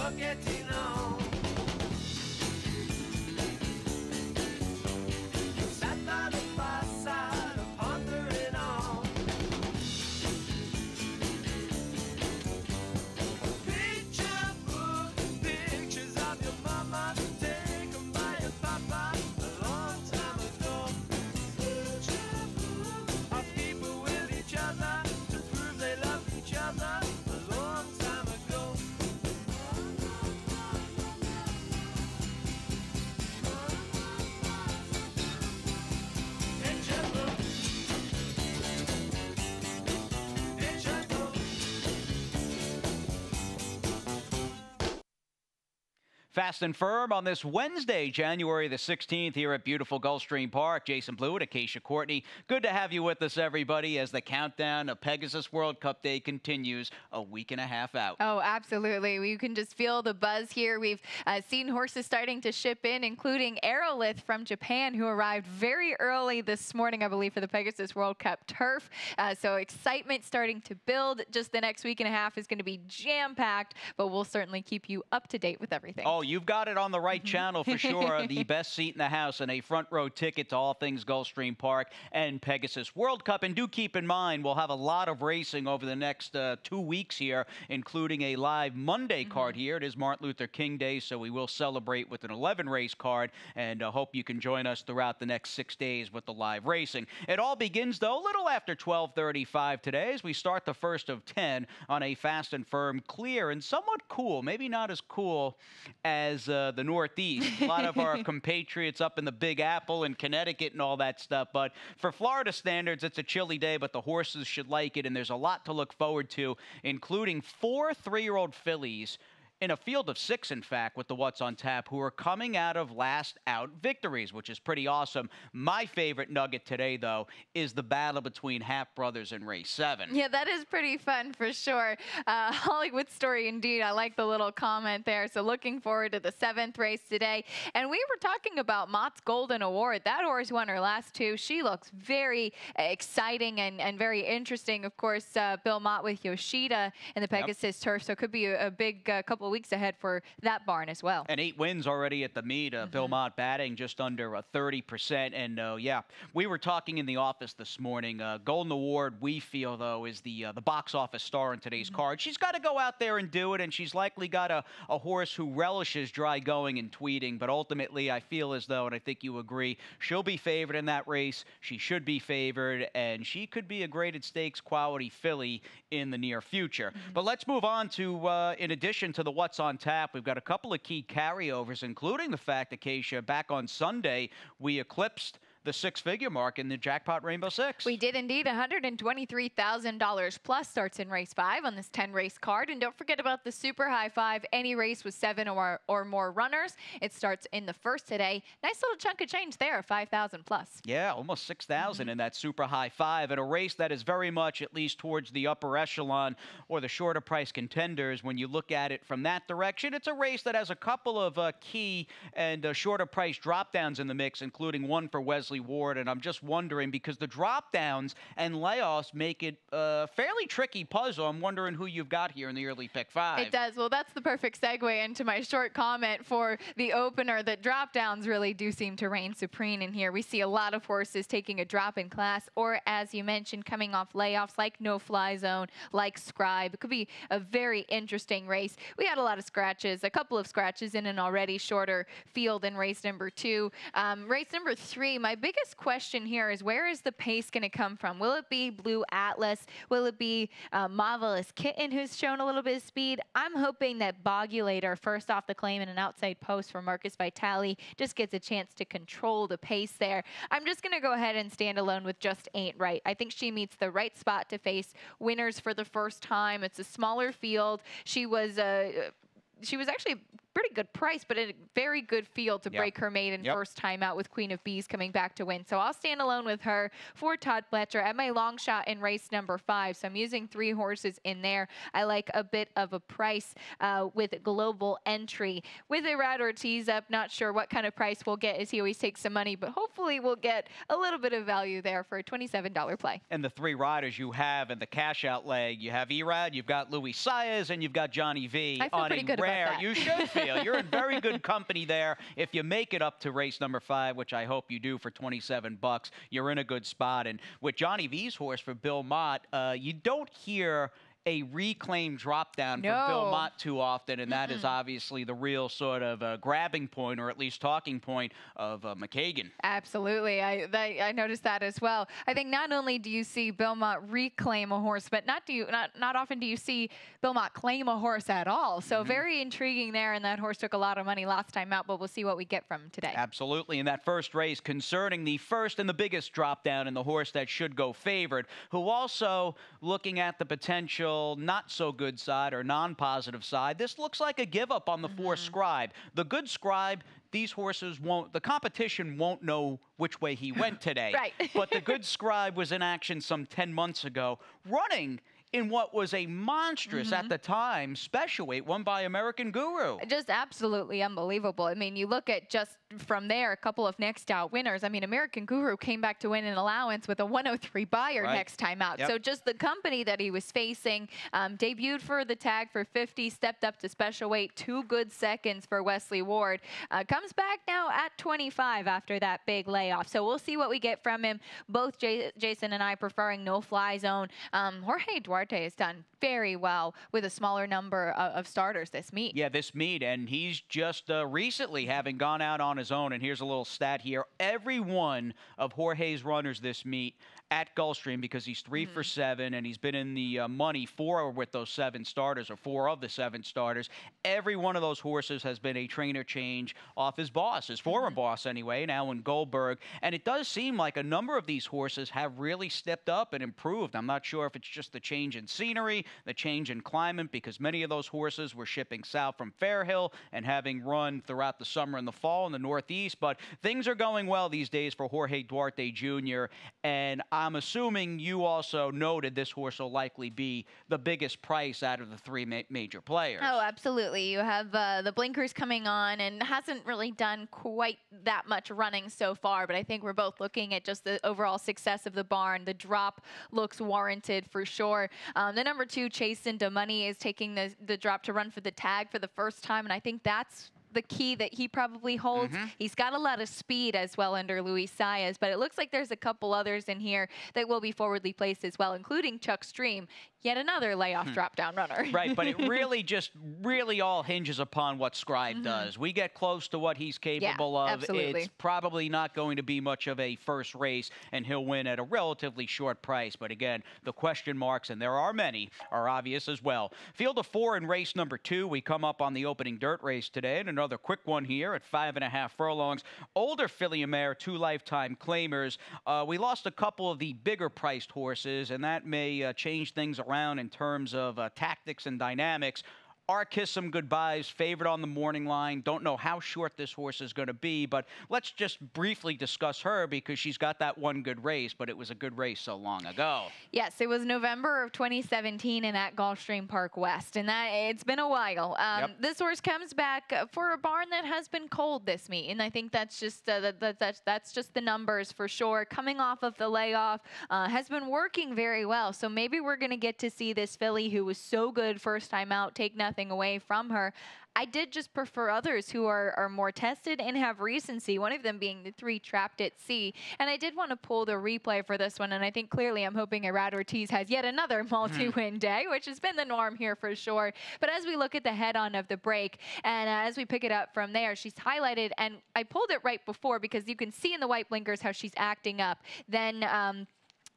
you're getting on. You sat by the fireside, pondering on. Picture book, pictures of your mama, taken by your papa a long time ago. Picture book of people with each other to prove they love each other a long time ago. Picture book, picture book. Fast and Firm on this Wednesday, January the 16th, here at beautiful Gulfstream Park. Jason Blue and Acacia Courtney. Good to have you with us, everybody, as the countdown of Pegasus World Cup Day continues a week and a half out. Oh, absolutely. You can just feel the buzz here. We've seen horses starting to ship in, including Aerolith from Japan, who arrived very early this morning, I believe, for the Pegasus World Cup turf. So excitement starting to build. Just the next week and a half is going to be jam-packed, but we'll certainly keep you up to date with everything. Oh, you've got it on the right channel for sure. The best seat in the house and a front row ticket to all things Gulfstream Park and Pegasus World Cup. And do keep in mind, we'll have a lot of racing over the next 2 weeks here, including a live Monday card here. It is Martin Luther King Day, so we will celebrate with an 11-race card, and hope you can join us throughout the next 6 days with the live racing. It all begins, though, a little after 12:35 today as we start the first of 10 on a fast and firm, clear, and somewhat cool, maybe not as cool as the Northeast. A lot of our compatriots up in the Big Apple and Connecticut and all that stuff. But for Florida standards, it's a chilly day, but the horses should like it, and there's a lot to look forward to, including 4 3-year-old fillies in a field of 6, in fact, with the What's on Tap, who are coming out of last out victories, which is pretty awesome. My favorite nugget today, though, is the battle between Hap Brothers in race 7. Yeah, that is pretty fun for sure. Hollywood story indeed. I like the little comment there. So looking forward to the 7th race today. And we were talking about Mott's Golden Award. That horse won her last 2. She looks very exciting and very interesting. Of course, Bill Mott with Yoshida in the Pegasus turf. So it could be a big couple of weeks ahead for that barn as well. And 8 wins already at the meet. Bill Mott batting just under 30%. And yeah, we were talking in the office this morning. Golden Award, we feel, though, is the box office star in today's card. She's got to go out there and do it, and she's likely got a horse who relishes dry going and tweeting. But ultimately, I feel as though, and I think you agree, she'll be favored in that race. She should be favored, and she could be a graded stakes quality filly in the near future. But let's move on to, in addition to the What's on Tap, we've got a couple of key carryovers, including the fact, Acacia, back on Sunday, we eclipsed the 6-figure mark in the Jackpot Rainbow Six. We did indeed. $123,000 plus starts in race 5 on this 10-race card. And don't forget about the Super High 5. Any race with 7 or more runners. It starts in the first today. Nice little chunk of change there, 5,000 plus. Yeah, almost 6,000 in that Super High 5. And a race that is very much, at least towards the upper echelon or the shorter price contenders. When you look at it from that direction, it's a race that has a couple of key and shorter price drop downs in the mix, including one for Wesley Ward. And I'm just wondering, because the drop downs and layoffs make it a fairly tricky puzzle, I'm wondering who you've got here in the early pick 5. It does. Well, that's the perfect segue into my short comment for the opener, that drop downs really do seem to reign supreme in here. We see a lot of horses taking a drop in class, or as you mentioned, coming off layoffs like No Fly Zone, like Scribe. It could be a very interesting race. We had a lot of scratches, a couple of scratches in an already shorter field in race number 2. Race number 3, my biggest question here is, where is the pace going to come from? Will it be Blue Atlas? Will it be Marvelous Kitten, who's shown a little bit of speed? I'm hoping that Bogulator, first off the claim and an outside post for Marcus Vitale, just gets a chance to control the pace there. I'm just going to go ahead and stand alone with Just Ain't Right. I think she meets the right spot to face winners for the first time. It's a smaller field. She was actually pretty good price, but a very good field to break her maiden first time out with Queen of Bees coming back to win. So I'll stand alone with her for Todd Pletcher at my long shot in race number 5. So I'm using 3 horses in there. I like a bit of a price with Global Entry. With Irad Ortiz up, not sure what kind of price we'll get as he always takes some money, but hopefully we'll get a little bit of value there for a $27 play. And the 3 riders you have in the cash out leg, you have Irad, you've got Luis Saez, and you've got Johnny V. I feel pretty good about that. You should feel. You're in very good company there. If you make it up to race number 5, which I hope you do for 27 bucks, you're in a good spot. And with Johnny V's horse for Bill Mott, you don't hear a reclaimed drop down for Bill Mott too often, and that is obviously the real sort of grabbing point, or at least talking point, of McKagan. Absolutely. I noticed that as well. I think not only do you see Bill Mott reclaim a horse, but not often do you see Bill Mott claim a horse at all. So very intriguing there, and that horse took a lot of money last time out, but we'll see what we get from him today. Absolutely. In that first race, concerning the first and the biggest drop down in the horse that should go favored, who also looking at the potential not so good side or non-positive side, this looks like a give up on the 4 Scribe. The good Scribe, these horses won't, the competition won't know which way he went today. Right. But the good Scribe was in action some 10 months ago, running in what was a monstrous, at the time, special weight won by American Guru. Just absolutely unbelievable. I mean, you look at just from there, a couple of next out winners. I mean, American Guru came back to win an allowance with a 103 buyer next time out. So just the company that he was facing, debuted for the tag for 50, stepped up to special weight, 2 good seconds for Wesley Ward. Comes back now at 25 after that big layoff. So we'll see what we get from him. Both Jason and I preferring no fly zone. Jorge Duarte has done very well with a smaller number of starters this meet. Yeah, this meet, and he's just recently having gone out on his own, and here's a little stat here. Every one of Jorge's runners this meet at Gulfstream, because he's 3 for 7, and he's been in the money 4 with those 7 starters, or 4 of the 7 starters. Every one of those horses has been a trainer change off his boss, his former boss anyway, now in Goldberg. And it does seem like a number of these horses have really stepped up and improved. I'm not sure if it's just the change in scenery, the change in climate, because many of those horses were shipping south from Fairhill and having run throughout the summer and the fall in the Northeast. But things are going well these days for Jorge Duarte Jr., and I'm assuming you also noted this horse will likely be the biggest price out of the 3 major players. Oh, absolutely. You have the blinkers coming on, and hasn't really done quite that much running so far, but I think we're both looking at just the overall success of the barn. The drop looks warranted for sure. The number 2, Chasin DeMoney, is taking the drop to run for the tag for the first time, and I think that's the key that he probably holds. He's got a lot of speed as well under Luis Saez, but it looks like there's a couple others in here that will be forwardly placed as well, including Chuck Stream, yet another layoff drop-down runner. Right, but it really all hinges upon what Scribe does. We get close to what he's capable of. Absolutely. It's probably not going to be much of a first race, and he'll win at a relatively short price. But again, the question marks, and there are many, are obvious as well. Field of 4 in race number 2. We come up on the opening dirt race today, and another quick one here at 5.5 furlongs. Older filly mare, 2 lifetime claimers. We lost a couple of the bigger priced horses, and that may change things around in terms of tactics and dynamics. Our Kiss 'em Goodbyes, favored on the morning line. Don't know how short this horse is going to be, but let's just briefly discuss her because she's got that one good race, but it was a good race so long ago. Yes, it was November of 2017 and at Gulfstream Park West, and that it's been a while. This horse comes back for a barn that has been cold this meet, and I think that's just that's just the numbers for sure. Coming off of the layoff, has been working very well, so maybe we're going to get to see this filly who was so good first time out take nothing away from her. I did just prefer others who are more tested and have recency, one of them being the 3 Trapped at Sea. And I did want to pull the replay for this one, and I think clearly I'm hoping Irad Ortiz has yet another multi-win day, which has been the norm here for sure. But as we look at the head-on of the break, and as we pick it up from there, she's highlighted, and I pulled it right before because you can see in the white blinkers how she's acting up. Then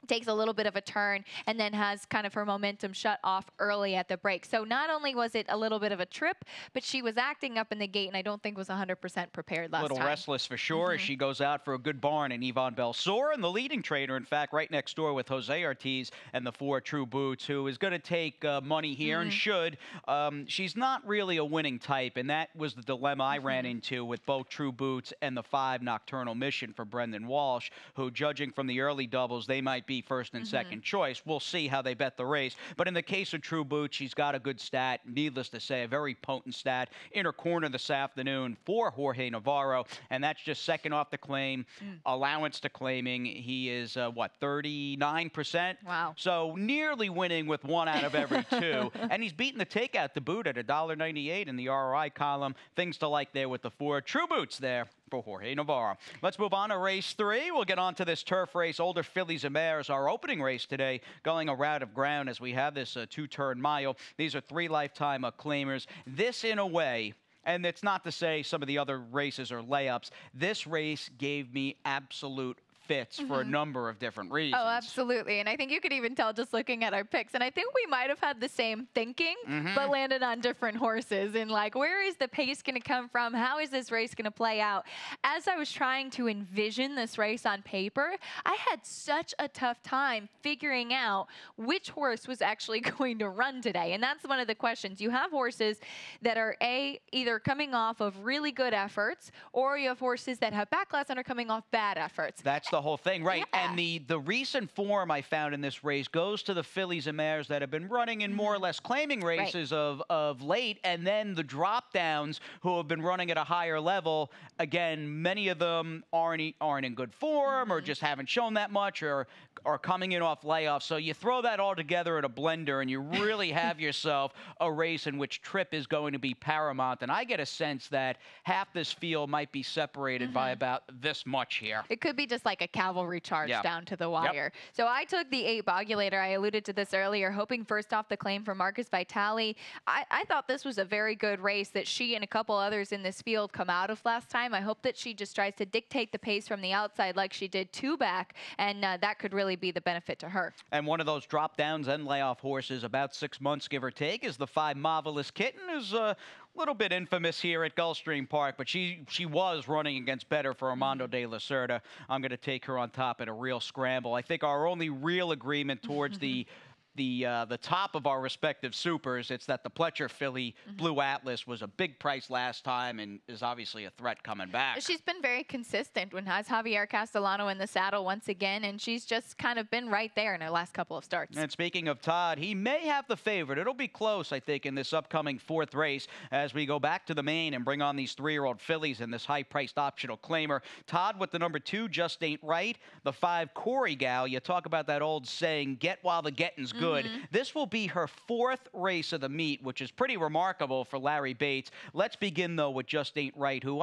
takes a little bit of a turn and then has kind of her momentum shut off early at the break. So not only was it a little bit of a trip, but she was acting up in the gate and I don't think was 100% prepared last time. A little restless for sure as she goes out for a good barn in Yvonne Belsour, and the leading trainer, in fact, right next door with Jose Ortiz and the 4 True Boots, who is going to take money here and should. She's not really a winning type, and that was the dilemma I ran into with both True Boots and the 5 Nocturnal Mission for Brendan Walsh, who, judging from the early doubles, they might be first and second choice. We'll see how they bet the race. But in the case of True Boots, she's got a good stat. Needless to say, a very potent stat in her corner this afternoon for Jorge Navarro, and that's just second off the claim, allowance to claiming. He is, what, 39%? Wow. So nearly winning with 1 out of every 2. And he's beaten the takeout to boot at $1.98 in the ROI column. Things to like there with the 4 True Boots there for Jorge Navarro. Let's move on to race 3. We'll get on to this turf race, Older Fillies and Mares, our opening race today, going a route of ground as we have this 2-turn mile. These are 3 lifetime claimers. This, in a way, and it's not to say some of the other races are layups, this race gave me absolute fits for a number of different reasons. Oh, absolutely. And I think you could even tell just looking at our picks. And I think we might have had the same thinking, but landed on different horses. And like, where is the pace going to come from? How is this race going to play out? As I was trying to envision this race on paper, I had such a tough time figuring out which horse was actually going to run today. And that's one of the questions. You have horses that are either coming off of really good efforts, or you have horses that have backlash and are coming off bad efforts. That's the whole thing, right? Yeah. And the recent form I found in this race goes to the fillies and mares that have been running in more or less claiming races of late, and then the drop downs who have been running at a higher level. Again, many of them aren't in good form or just haven't shown that much or are coming in off layoffs. So you throw that all together in a blender and you really have yourself a race in which trip is going to be paramount. And I get a sense that half this field might be separated by about this much here. It could be just like a cavalry charge down to the wire. So I took the 8 Bogulator. I alluded to this earlier, hoping first off the claim for Marcus Vitale. I thought this was a very good race that she and a couple others in this field come out of last time. I hope that she just tries to dictate the pace from the outside like she did 2 back, and that could really be the benefit to her. And one of those drop downs and layoff horses, about 6 months, give or take, is the 5 Marvelous Kitten, who's a little bit infamous here at Gulfstream Park, but she was running against better for Armando de la Cerda. I'm going to take her on top in a real scramble. I think our only real agreement towards the top of our respective supers, it's that the Pletcher filly Blue Atlas was a big price last time and is obviously a threat coming back. She's been very consistent when has Javier Castellano in the saddle once again, and she's just kind of been right there in her last couple of starts. And speaking of Todd, he may have the favorite. It'll be close, I think, in this upcoming 4th race as we go back to the main and bring on these 3-year-old fillies in this high-priced optional claimer. Todd with the number 2, Just Ain't Right. The 5, Corey Gal. You talk about that old saying, get while the getting's good. This will be her 4th race of the meet, which is pretty remarkable for Larry Bates. Let's begin, though, with Just Ain't Right, who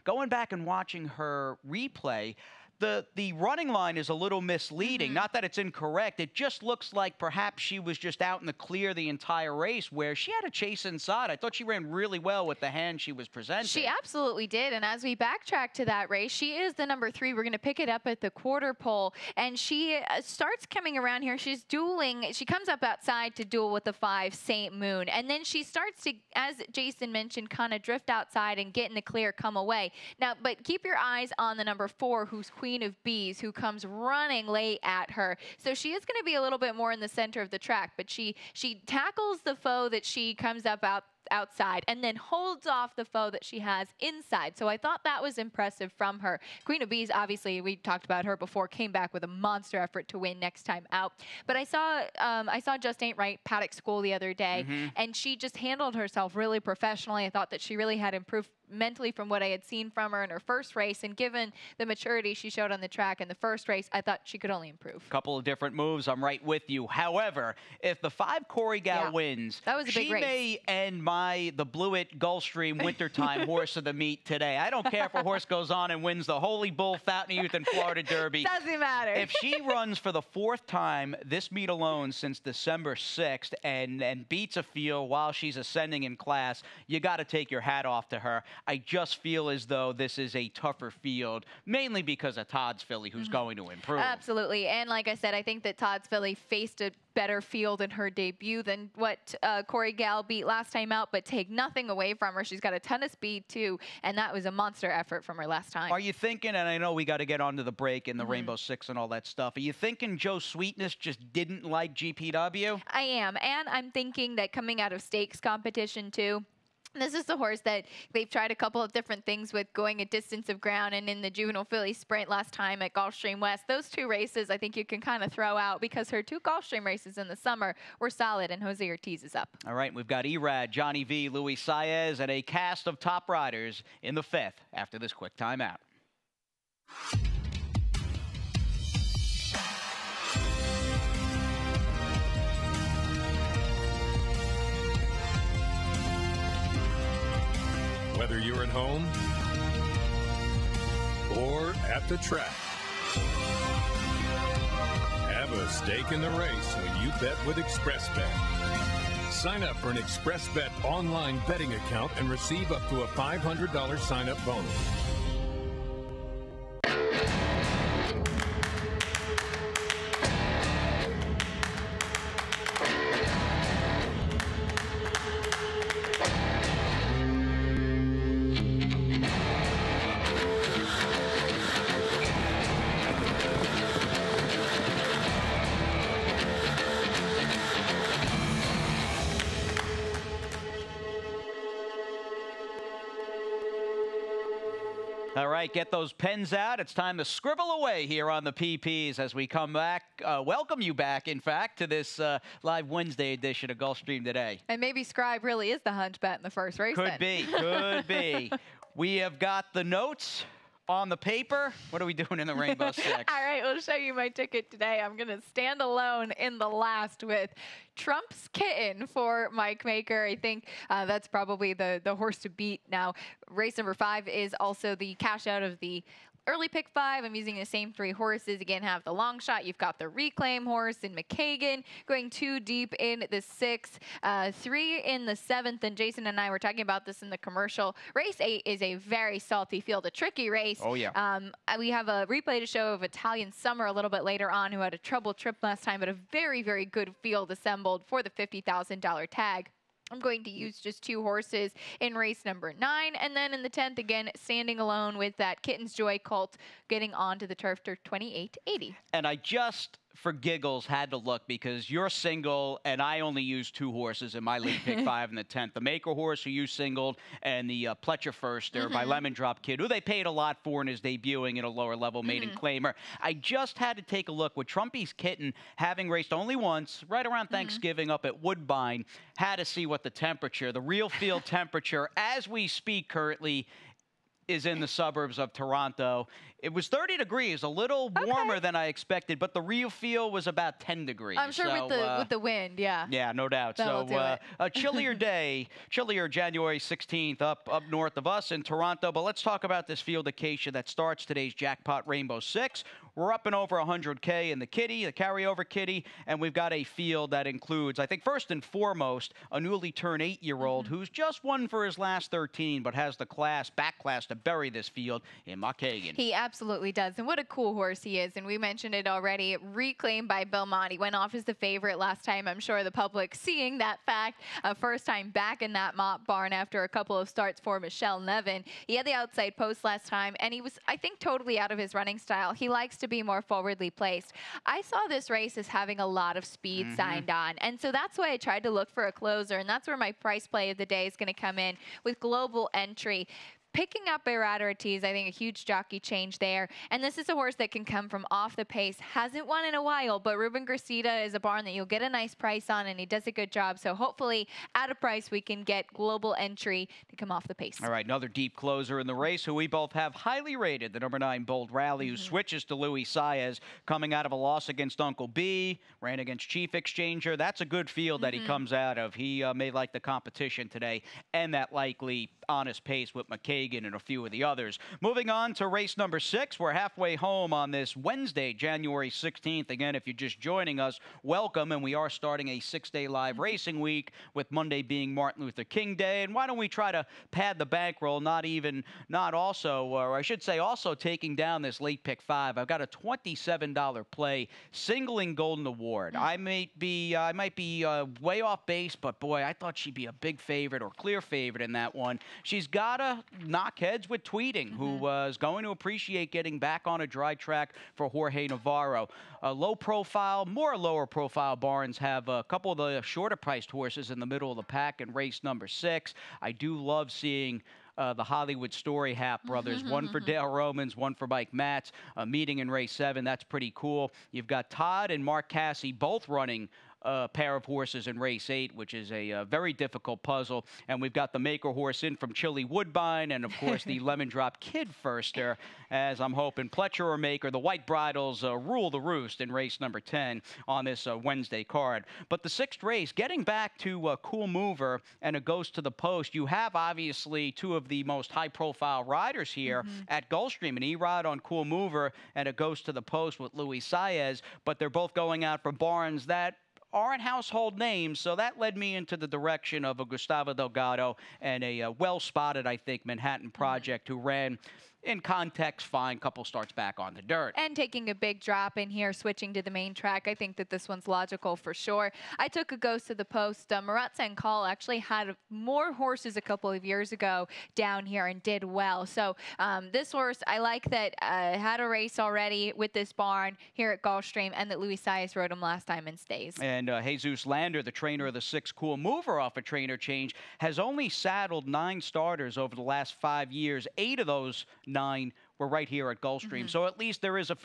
going back and watching her replay, the running line is a little misleading. Not that it's incorrect. It just looks like perhaps she was just out in the clear the entire race where she had a chase inside. I thought she ran really well with the hand she was presenting. She absolutely did. And as we backtrack to that race, she is the number 3. We're going to pick it up at the quarter pole. And she starts coming around here. She's dueling. She comes up outside to duel with the 5, St. Moon. And then she starts to, as Jason mentioned, kind of drift outside and get in the clear, come away. Now, but keep your eyes on the number 4, who's Queen of Bees, who comes running late at her. So she is going to be a little bit more in the center of the track, but she tackles the foe that she comes up outside and then holds off the foe that she has inside. So I thought that was impressive from her. Queen of Bees, obviously, we talked about her before, came back with a monster effort to win next time out. But I saw Just Ain't Right Paddock School the other day, and she just handled herself really professionally. I thought that she really had improved mentally from what I had seen from her in her first race, and given the maturity she showed on the track in the first race, I thought she could only improve. Couple of different moves. I'm right with you. However, if the 5 Corey Gal wins, that was a big race. She may end the Blewett Gulfstream Wintertime horse of the meet today. I don't care if a horse goes on and wins the Holy Bull Fountain of Youth and Florida Derby. Doesn't matter. If she runs for the 4th time this meet alone since December 6th and beats a field while she's ascending in class, you got to take your hat off to her. I just feel as though this is a tougher field, mainly because of Todd's filly, who's going to improve. Absolutely. And like I said, I think that Todd's filly faced a better field in her debut than what Corey Gal beat last time out, but take nothing away from her. She's got a ton of speed, too, and that was a monster effort from her last time. Are you thinking, and I know we got to get onto the break and the Rainbow Six and all that stuff, are you thinking Joe Sweetness just didn't like GPW? I am, and I'm thinking that coming out of stakes competition, too, this is the horse that they've tried a couple of different things with, going a distance of ground and in the juvenile filly sprint last time at Gulfstream West. Those two races I think you can kind of throw out because her two Gulfstream races in the summer were solid, and Jose Ortiz is up. All right, we've got Erad, Johnny V, Luis Saez, and a cast of top riders in the fifth after this quick timeout. Whether you're at home or at the track, have a stake in the race when you bet with ExpressBet. Sign up for an ExpressBet online betting account and receive up to a $500 sign-up bonus. All right, get those pens out. It's time to scribble away here on the PPs as we come back. Welcome you back, in fact, to this live Wednesday edition of Gulfstream Today. And maybe Scribe really is the hunchback in the first race. Could be, could be. We have got the notes on the paper. What are we doing in the Rainbow Six? All right, we'll show you my ticket today. I'm going to stand alone in the last with Trump's Kitten for Mike Maker. I think that's probably the horse to beat. Now, race number 5 is also the cash out of the early pick 5. I'm using the same 3 horses. Again, have the long shot. You've got the reclaim horse in McKagan, going 2 deep in the 6th, 3 in the 7th. And Jason and I were talking about this in the commercial. Race 8 is a very salty field, a tricky race. Oh, yeah. We have a replay to show of Italian Summer a little bit later on, who had a trouble trip last time, but a very, very good field assembled for the $50,000 tag. I'm going to use just 2 horses in race number 9. And then in the 10th, again, standing alone with that Kitten's Joy colt getting onto the turf to 28.80. And I just, for giggles, had to look because you're single and I only use 2 horses in my league pick 5 in the 10th. The Maker horse who you singled and the Pletcher Firster by Lemon Drop Kid, who they paid a lot for and is debuting at a lower level maiden claimer. I just had to take a look with Trumpy's Kitten having raced only once, right around Thanksgiving up at Woodbine, had to see what the temperature, the real field temperature as we speak currently, is in the suburbs of Toronto. It was 30 degrees, a little warmer than I expected, but the real feel was about 10 degrees. I'm sure so, with the wind, yeah. Yeah, no doubt. That'll So a chillier day, chillier January 16th up north of us in Toronto. But let's talk about this field Acacia that starts today's Jackpot Rainbow Six. We're up and over 100K in the kitty, the carryover kitty, and we've got a field that includes, I think, first and foremost, a newly turned 8-year-old who's just won for his last 13, but has the back class to bury this field in McKagan. He absolutely does, and what a cool horse he is. And we mentioned it already, reclaimed by Belmont. He went off as the favorite last time. I'm sure the public seeing that fact, first time back in that mop barn after a couple of starts for Michelle Nevin. He had the outside post last time, and he was, I think, totally out of his running style. He likes to be more forwardly placed. I saw this race as having a lot of speed signed on, and so that's why I tried to look for a closer, and that's where my price play of the day is going to come in with Global Entry. Picking up Erad Ortiz, I think a huge jockey change there. And this is a horse that can come from off the pace. Hasn't won in a while, but Ruben Gracida is a barn that you'll get a nice price on, and he does a good job. So hopefully at a price we can get Global Entry to come off the pace. All right, another deep closer in the race who we both have highly rated, the number 9 Bold Rally, who switches to Luis Saez, coming out of a loss against Uncle B, ran against Chief Exchanger. That's a good field that he comes out of. He may like the competition today and that likely honest pace with McKagan Hagen and a few of the others. Moving on to race number 6. We're halfway home on this Wednesday, January 16th. Again, if you're just joining us, welcome. And we are starting a 6-day live racing week, with Monday being Martin Luther King Day. And why don't we try to pad the bankroll, also taking down this late pick 5. I've got a $27 play, Singling Golden Award. I might be way off base, but boy, I thought she'd be a big favorite or clear favorite in that one. She's got to knock heads with Tweeting, who was going to appreciate getting back on a dry track for Jorge Navarro. Low profile, more lower profile barns have a couple of the shorter priced horses in the middle of the pack in race number 6. I do love seeing the Hollywood Story Hap brothers, one for Dale Romans, one for Mike Matz, meeting in race 7. That's pretty cool. You've got Todd and Mark Cassie both running a pair of horses in race 8, which is a very difficult puzzle. And we've got the maker horse in from Chili Woodbine, and of course the Lemon Drop Kid Firster, as I'm hoping Pletcher or Maker, the White Bridles, rule the roost in race number 10 on this Wednesday card. But the 6th race, getting back to Cool Mover and a Ghost to the Post, you have obviously two of the most high-profile riders here at Gulfstream, an E-Rod on Cool Mover and a Ghost to the Post with Luis Saez, but they're both going out for barns that aren't household names, so that led me into the direction of a Gustavo Delgado and a well-spotted, I think, Manhattan Project, who ran in context fine, couple starts back on the dirt. And taking a big drop in here, switching to the main track. I think that this one's logical for sure. I took a Ghost to the Post. Marat Sankal actually had more horses a couple of years ago down here and did well. So this horse, I like that had a race already with this barn here at Gulfstream, and that Luis Saez rode him last time in stays. And Jesus Lander, the trainer of the 6 Cool Mover off a trainer change, has only saddled 9 starters over the last 5 years. 8 of those 9 were right here at Gulfstream. So at least there is a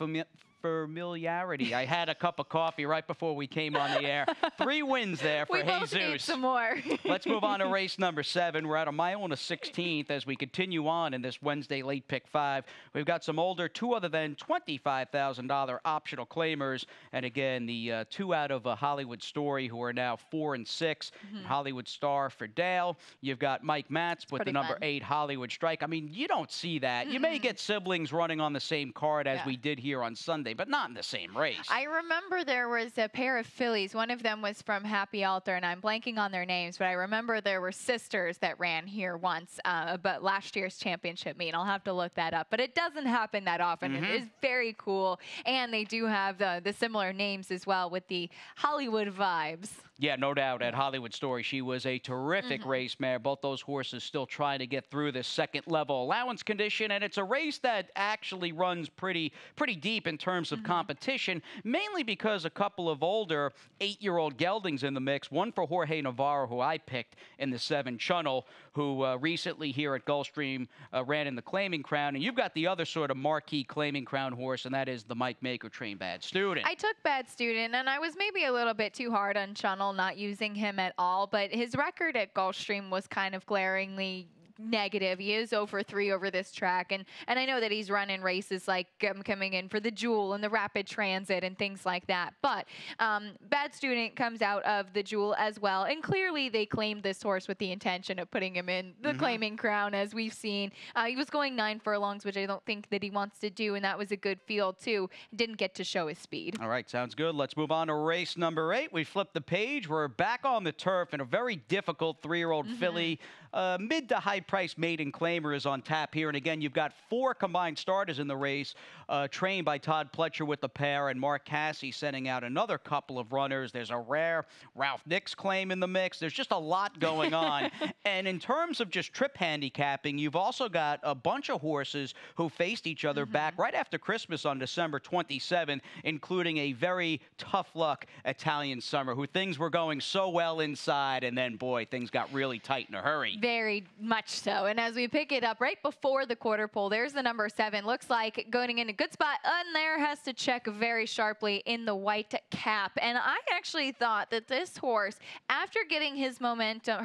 familiarity. I had a cup of coffee right before we came on the air. 3 wins there for We both Jesus. need some more. Let's move on to race number 7. We're at a mile and a 16th as we continue on in this Wednesday late pick 5. We've got some older, 2 other than $25,000 optional claimers. And again, the 2 out of a Hollywood Story, who are now 4 and 6. Hollywood Star for Dale. You've got Mike Matz with the number 8 Hollywood Strike. I mean, you don't see that. You may get siblings running on the same card as we did here on Sunday, but not in the same race. I remember there was a pair of fillies. One of them was from Happy Altar, and I'm blanking on their names, but I remember there were sisters that ran here once, but last year's championship meet. I'll have to look that up, but it doesn't happen that often. It is very cool, and they do have the similar names as well with the Hollywood vibes. Yeah, no doubt at Hollywood Story. She was a terrific race mare. Both those horses still trying to get through this second level allowance condition, and it's a race that actually runs pretty deep in terms of competition, mainly because a couple of older 8-year-old geldings in the mix. One for Jorge Navarro, who I picked in the 7 Chunnel, who recently here at Gulfstream ran in the Claiming Crown. And you've got the other sort of marquee Claiming Crown horse, and that is the Mike Maker trained Bad Student. I took Bad Student, and I was maybe a little bit too hard on Chunnel, not using him at all, but his record at Gulfstream was kind of glaringly negative. He is over 3 over this track, and I know that he's running races like coming in for the Jewel and the Rapid Transit and things like that, but Bad Student comes out of the Jewel as well, and clearly they claimed this horse with the intention of putting him in the Claiming Crown, as we've seen. He was going 9 furlongs, which I don't think that he wants to do, and that was a good field too. Didn't get to show his speed. All right, sounds good. Let's move on to race number 8. We flipped the page. We're back on the turf, and a very difficult 3-year-old filly. Mid to high price maiden claimer is on tap here. And again, you've got 4 combined starters in the race, trained by Todd Pletcher with the pair, and Mark Cassie sending out another couple of runners. There's a rare Ralph Nix claim in the mix. There's just a lot going on. And in terms of just trip handicapping, you've also got a bunch of horses who faced each other back right after Christmas on December 27th, including a very tough luck Italian Summer, who things were going so well inside, and then, boy, things got really tight in a hurry. Very much so. And as we pick it up right before the quarter pole, there's the number 7. Looks like going in a good spot. And there has to check very sharply in the white cap. And I actually thought that this horse, after getting her momentum,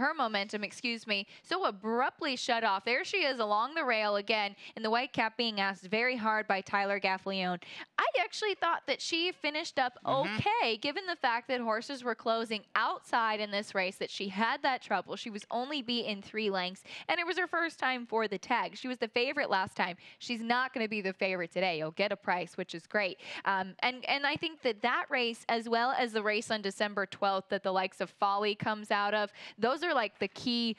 so abruptly shut off. There she is along the rail again in the white cap, being asked very hard by Tyler Gaffleone. I actually thought that she finished up okay, given the fact that horses were closing outside in this race, that she had that trouble. She was only beaten 3 lengths, and it was her first time for the tag. She was the favorite last time. She's not going to be the favorite today. You'll get a price, which is great. And I think that race, as well as the race on December 12th that the likes of Folly comes out of, those are like the key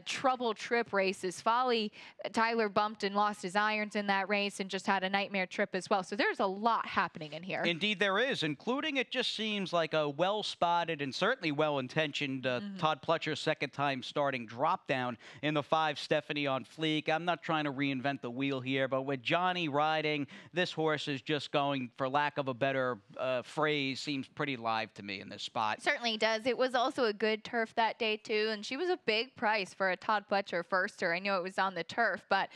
trouble trip races. Folly, Tyler bumped and lost his irons in that race and just had a nightmare trip as well. So there's a lot happening in here. Indeed there is, including it just seems like a well-spotted and certainly well-intentioned Todd Pletcher's second time starting drop down in the 5 Stephanie on Fleek. I'm not trying to reinvent the wheel here, but with Johnny riding, this horse is just going, for lack of a better phrase, seems pretty live to me in this spot. Certainly does. It was also a good turf that day too, and she was a big price for a Todd Pletcher firster. I know it was on the turf, but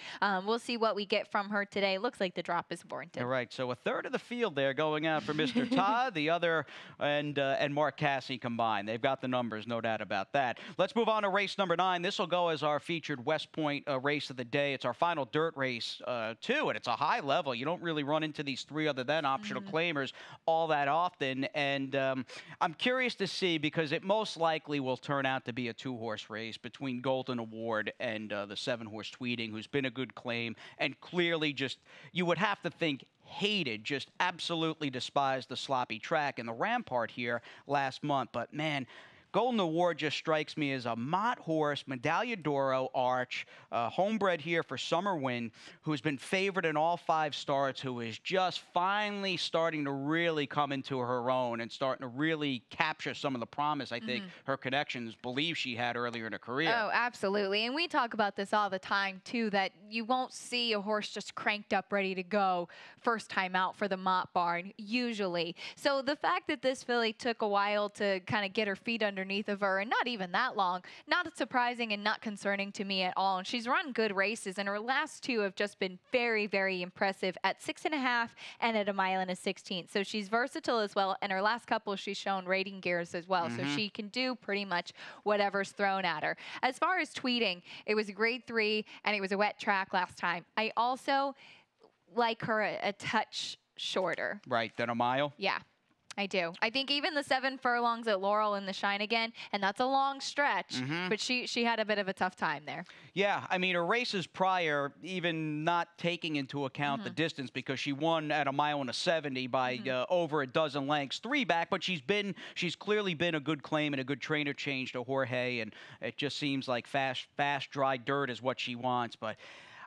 we'll see what we get from her today. Looks like the drop is warranted. All right, so a third of the field there going out for Mr. Todd, the other and Mark Cassie combined. They've got the numbers, no doubt about that. Let's move on to race number 9. This will go as our featured West Point race of the day. It's our final dirt race too, and it's a high level. You don't really run into these 3 other than optional claimers all that often, and I'm curious to see, because it most likely will turn out to be a 2-horse race between Golden Award and the 7-horse Tweeting, who's been a good claim and clearly just, you would have to think, hated, just absolutely despised the sloppy track in the Rampart here last month. But man, Golden Award just strikes me as a Mott horse, Medaglia d'Oro arch, homebred here for Summer Win, who's been favored in all 5 starts, who is just finally starting to really come into her own and starting to really capture some of the promise I think her connections believe she had earlier in her career. Oh, absolutely. And we talk about this all the time, too, that you won't see a horse just cranked up, ready to go first time out for the Mott barn, usually. So the fact that this filly took a while to kind of get her feet underneath of her, and not even that long, not surprising and not concerning to me at all. And she's run good races, and her last 2 have just been very, very impressive at 6.5 and at 1 1/16. So she's versatile as well, and her last couple she's shown rating gears as well. So she can do pretty much whatever's thrown at her. As far as Tweeting, it was a grade 3, and it was a wet track last time. I also like her a touch shorter. Right, than a mile? Yeah. I do. I think even the 7 furlongs at Laurel in the Shine Again, and that's a long stretch, but she had a bit of a tough time there. Yeah, I mean, her races prior, even not taking into account the distance, because she won at 1 1/70 by over a dozen lengths, 3 back, but she's clearly been a good claim and a good trainer change to Jorge, and it just seems like fast, dry dirt is what she wants. But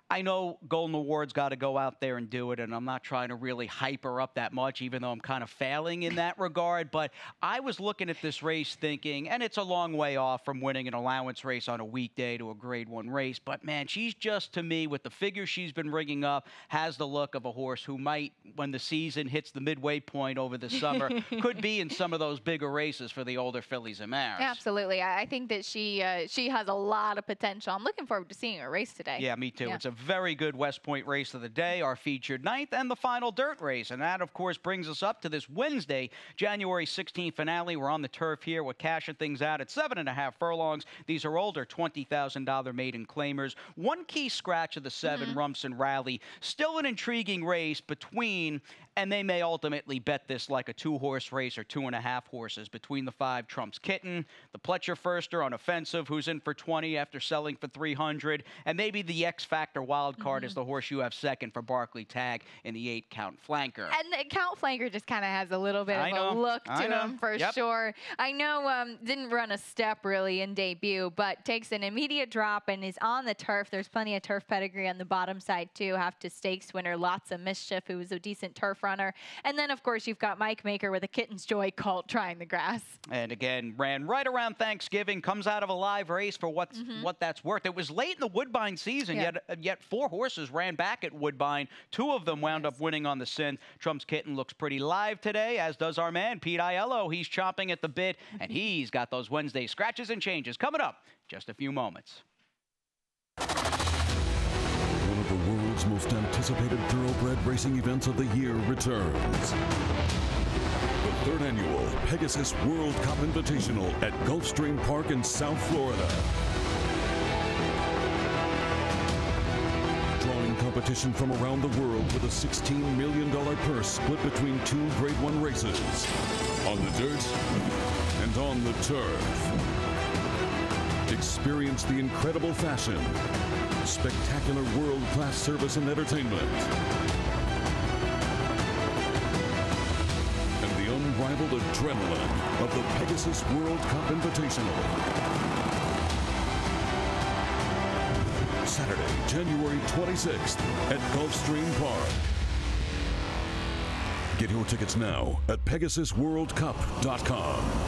I know Golden Award's got to go out there and do it, and I'm not trying to really hype her up that much, even though I'm kind of failing in that regard. But I was looking at this race thinking, and it's a long way off from winning an allowance race on a weekday to a Grade 1 race, but man, she's just, to me, with the figures she's been rigging up, has the look of a horse who might, when the season hits the midway point over the summer, could be in some of those bigger races for the older fillies and mares. Absolutely. I think that she has a lot of potential. I'm looking forward to seeing her race today. Yeah, me too. Yeah. It's a very good West Point race of the day, our featured 9th, and the final dirt race. And that, of course, brings us up to this Wednesday, January 16th finale. We're on the turf here. We're cashing things out at 7.5 furlongs. These are older $20,000 maiden claimers. One key scratch of the 7, Rumson Rally. Still an intriguing race between, and they may ultimately bet this like a 2-horse race or 2.5 horses, between the 5 Trump's Kitten, the Pletcher Firster on Offensive, who's in for 20 after selling for 300, and maybe the X-Factor wild card is the horse you have second for Barkley Tag in the 8 Count Flanker. And the Count Flanker just kind of has a little bit of a look to him for sure. I know didn't run a step really in debut, but takes an immediate drop and is on the turf. There's plenty of turf pedigree on the bottom side too. Half to stakes winner, Lots of Mischief, who was a decent turf runner. And then, of course, you've got Mike Maker with a Kitten's Joy Colt trying the grass. And again, ran right around Thanksgiving, comes out of a live race for what that's worth. It was late in the Woodbine season, yet 4 horses ran back at Woodbine. 2 of them wound up winning on the Synth. Trump's Kitten looks pretty live today, as does our man, Pete Aiello. He's chomping at the bit, and he's got those Wednesday scratches and changes coming up just a few moments. One of the world's most anticipated thoroughbred racing events of the year returns. The 3rd annual Pegasus World Cup Invitational at Gulfstream Park in South Florida. Drawing competition from around the world with a $16 million purse split between 2 Grade 1 races. On the dirt and on the turf. Experience the incredible fashion, spectacular world-class service and entertainment, and the unrivaled adrenaline of the Pegasus World Cup Invitational. Saturday, January 26th at Gulfstream Park. Get your tickets now at PegasusWorldCup.com.